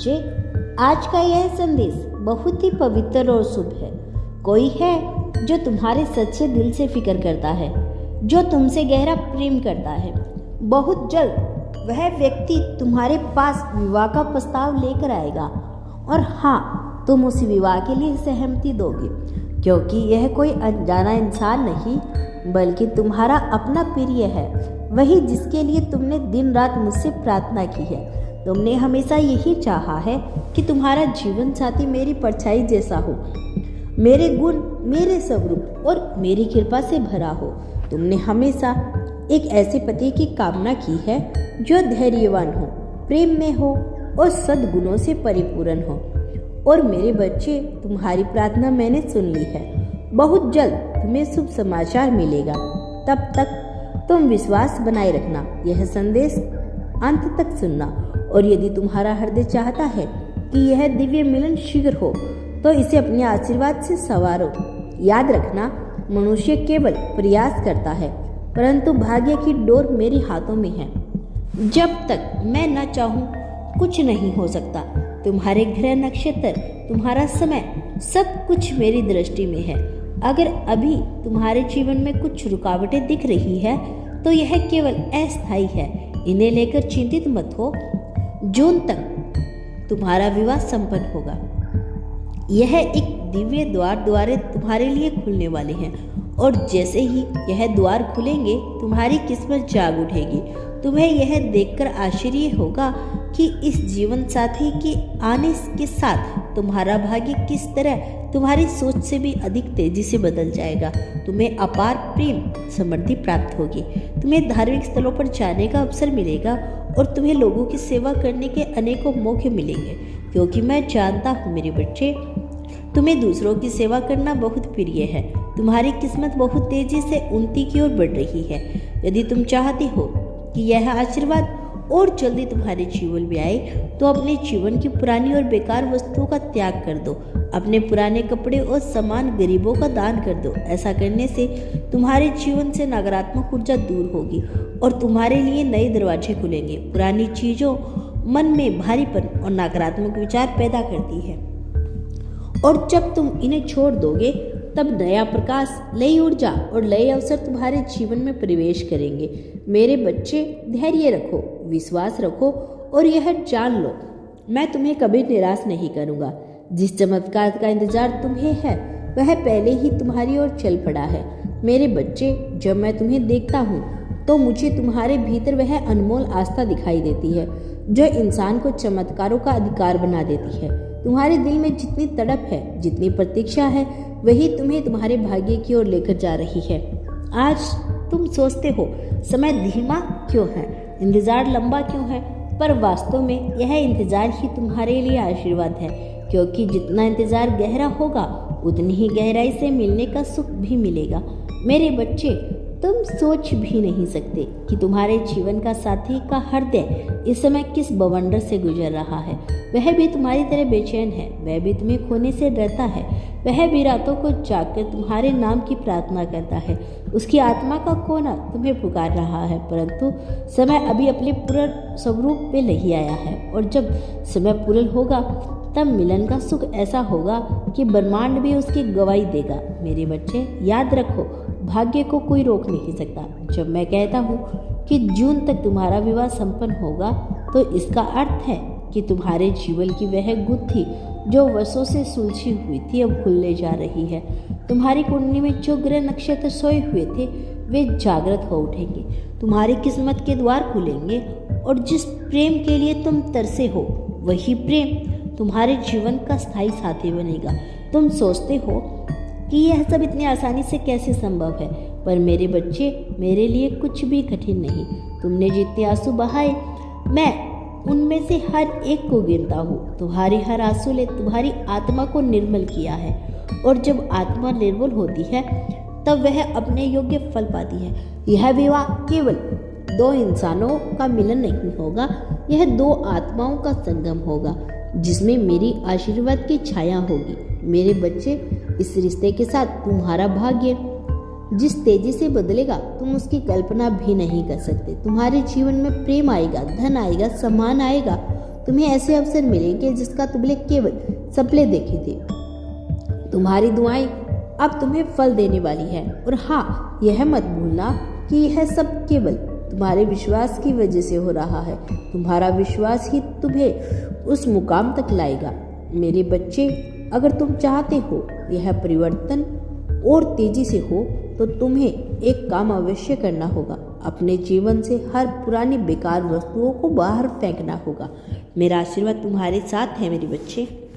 बच्चे, आज का यह संदेश बहुत ही पवित्र और शुभ है। कोई है जो तुम्हारे सच्चे दिल से फिक्र करता है, जो तुमसे गहरा प्रेम करता है। बहुत जल्द वह व्यक्ति तुम्हारे पास विवाह का प्रस्ताव लेकर आएगा और हाँ, तुम उस विवाह के लिए सहमति दोगे, क्योंकि यह कोई अनजाना इंसान नहीं बल्कि तुम्हारा अपना प्रिय है, वही जिसके लिए तुमने दिन रात मुझसे प्रार्थना की है। तुमने हमेशा यही चाहा है कि तुम्हारा जीवन साथी मेरी परछाई जैसा हो, मेरे गुण, मेरे स्वरूप और मेरी कृपा से भरा हो। तुमने हमेशा एक ऐसे पति की कामना की है जो धैर्यवान हो, प्रेम में हो और सद्गुणों से परिपूर्ण हो। और मेरे बच्चे, तुम्हारी प्रार्थना मैंने सुन ली है। बहुत जल्द तुम्हें शुभ समाचार मिलेगा। तब तक तुम विश्वास बनाए रखना, यह संदेश अंत तक सुनना। और यदि तुम्हारा हृदय चाहता है कि यह दिव्य मिलन शीघ्र हो, तो इसे अपने आशीर्वाद से संवारो। याद रखना, मनुष्य केवल प्रयास करता है, परंतु भाग्य की डोर मेरे हाथों में है। जब तक मैं न चाहूं, कुछ नहीं हो सकता। तुम्हारे ग्रह नक्षत्र, तुम्हारा समय, सब कुछ मेरी दृष्टि में है। अगर अभी तुम्हारे जीवन में कुछ रुकावटें दिख रही है, तो यह केवल अस्थायी है। इन्हें लेकर चिंतित मत हो। जून तक तुम्हारा विवाह संपन्न होगा। यह एक दिव्य द्वार तुम्हारे लिए खुलने वाले हैं, और जैसे ही यह द्वार खुलेंगे, तुम्हारी किस्मत जाग उठेगी। तुम्हें यह देखकर आश्चर्य होगा कि इस जीवन साथी के आने के साथ तुम्हारा भाग्य किस तरह तुम्हारी सोच से भी अधिक तेजी से बदल जाएगा। तुम्हें अपार प्रेम समृद्धि प्राप्त होगी। तुम्हें धार्मिक स्थलों पर जाने का अवसर मिलेगा और तुम्हें लोगों की सेवा करने के अनेकों मौके मिलेंगे, क्योंकि मैं जानता हूँ मेरे बच्चे, तुम्हें दूसरों की सेवा करना बहुत प्रिय है। तुम्हारी किस्मत बहुत तेजी से उन्नति की ओर बढ़ रही है। यदि तुम चाहते हो कि यह आशीर्वाद और जल्दी तुम्हारे जीवन में आए, तो अपने जीवन की पुरानी और बेकार वस्तुओं का त्याग कर दो। अपने पुराने कपड़े और सामान गरीबों का दान कर दो। ऐसा करने से तुम्हारे जीवन से नकारात्मक ऊर्जा दूर होगी और तुम्हारे लिए नए दरवाजे खुलेंगे। पुरानी चीज़ों मन में भारीपन और नकारात्मक विचार पैदा करती है, और जब तुम इन्हें छोड़ दोगे, तब नया प्रकाश, नई ऊर्जा और नए अवसर तुम्हारे जीवन में प्रवेश करेंगे। मेरे बच्चे, धैर्य रखो, विश्वास रखो और यह जान लो, मैं तुम्हें कभी निराश नहीं करूँगा। जिस चमत्कार का इंतजार तुम्हें है, वह पहले ही तुम्हारी ओर चल पड़ा है। मेरे बच्चे, जब मैं तुम्हें देखता हूँ, तो मुझे तुम्हारे भीतर वह अनमोल आस्था दिखाई देती है जो इंसान को चमत्कारों का अधिकार बना देती है। तुम्हारे दिल में जितनी तड़प है, जितनी प्रतीक्षा है, वही तुम्हें तुम्हारे भाग्य की ओर लेकर जा रही है। आज तुम सोचते हो समय धीमा क्यों है, इंतजार लंबा क्यों है, पर वास्तव में यह इंतजार ही तुम्हारे लिए आशीर्वाद है, क्योंकि जितना इंतजार गहरा होगा, उतनी ही गहराई से मिलने का सुख भी मिलेगा। मेरे बच्चे, तुम सोच भी नहीं सकते कि तुम्हारे जीवन का साथी का हृदय इस समय किस बवंडर से गुजर रहा है। वह भी तुम्हारी तरह बेचैन है, वह भी तुम्हें खोने से डरता है, वह भी रातों को जागकर तुम्हारे नाम की प्रार्थना करता है। उसकी आत्मा का कोना तुम्हें पुकार रहा है, परंतु समय अभी अपने पूर्ण स्वरूप में नहीं आया है, और जब समय पूर्ण होगा, तब मिलन का सुख ऐसा होगा कि ब्रह्मांड भी उसकी गवाही देगा। मेरे बच्चे, याद रखो, भाग्य को कोई रोक नहीं सकता। जब मैं कहता हूँ कि जून तक तुम्हारा विवाह संपन्न होगा, तो इसका अर्थ है कि तुम्हारे जीवन की वह गुत्थी जो वर्षों से सुलझी हुई थी, अब खुलने जा रही है। तुम्हारी कुंडली में जो ग्रह नक्षत्र सोए हुए थे, वे जागृत हो उठेंगे। तुम्हारी किस्मत के द्वार खुलेंगे, और जिस प्रेम के लिए तुम तरसे हो, वही प्रेम तुम्हारे जीवन का स्थायी साथी बनेगा। तुम सोचते हो कि यह सब इतनी आसानी से कैसे संभव है, पर मेरे बच्चे, मेरे लिए कुछ भी कठिन नहीं। तुमने जितने आंसू बहाए, मैं उनमें से हर एक को गिनता हूँ। तुम्हारे हर आंसू ने तुम्हारी आत्मा को निर्मल किया है, और जब आत्मा निर्मल होती है, तब वह अपने योग्य फल पाती है। यह विवाह केवल दो इंसानों का मिलन नहीं होगा, यह दो आत्माओं का संगम होगा, जिसमें मेरी आशीर्वाद की छाया होगी। मेरे बच्चे, इस रिश्ते के साथ तुम्हारा भाग्य जिस तेजी से बदलेगा, तुम उसकी कल्पना भी नहीं कर सकते। तुम्हारे जीवन में प्रेम आएगा, धन आएगा, सम्मान आएगा, तुम्हें ऐसे अवसर मिलेंगे जिसका तुमने केवल सपने देखे थे। तुम्हारी दुआएं अब तुम्हें फल देने वाली है। और हाँ, यह मत भूलना कि यह सब केवल तुम्हारे विश्वास की वजह से हो रहा है। तुम्हारा विश्वास ही तुम्हें उस मुकाम तक लाएगा। मेरे बच्चे, अगर तुम चाहते हो यह परिवर्तन और तेजी से हो तो तुम्हें एक काम अवश्य करना होगा। अपने जीवन से हर पुरानी बेकार वस्तुओं को बाहर फेंकना होगा। मेरा आशीर्वाद तुम्हारे साथ है मेरे बच्चे।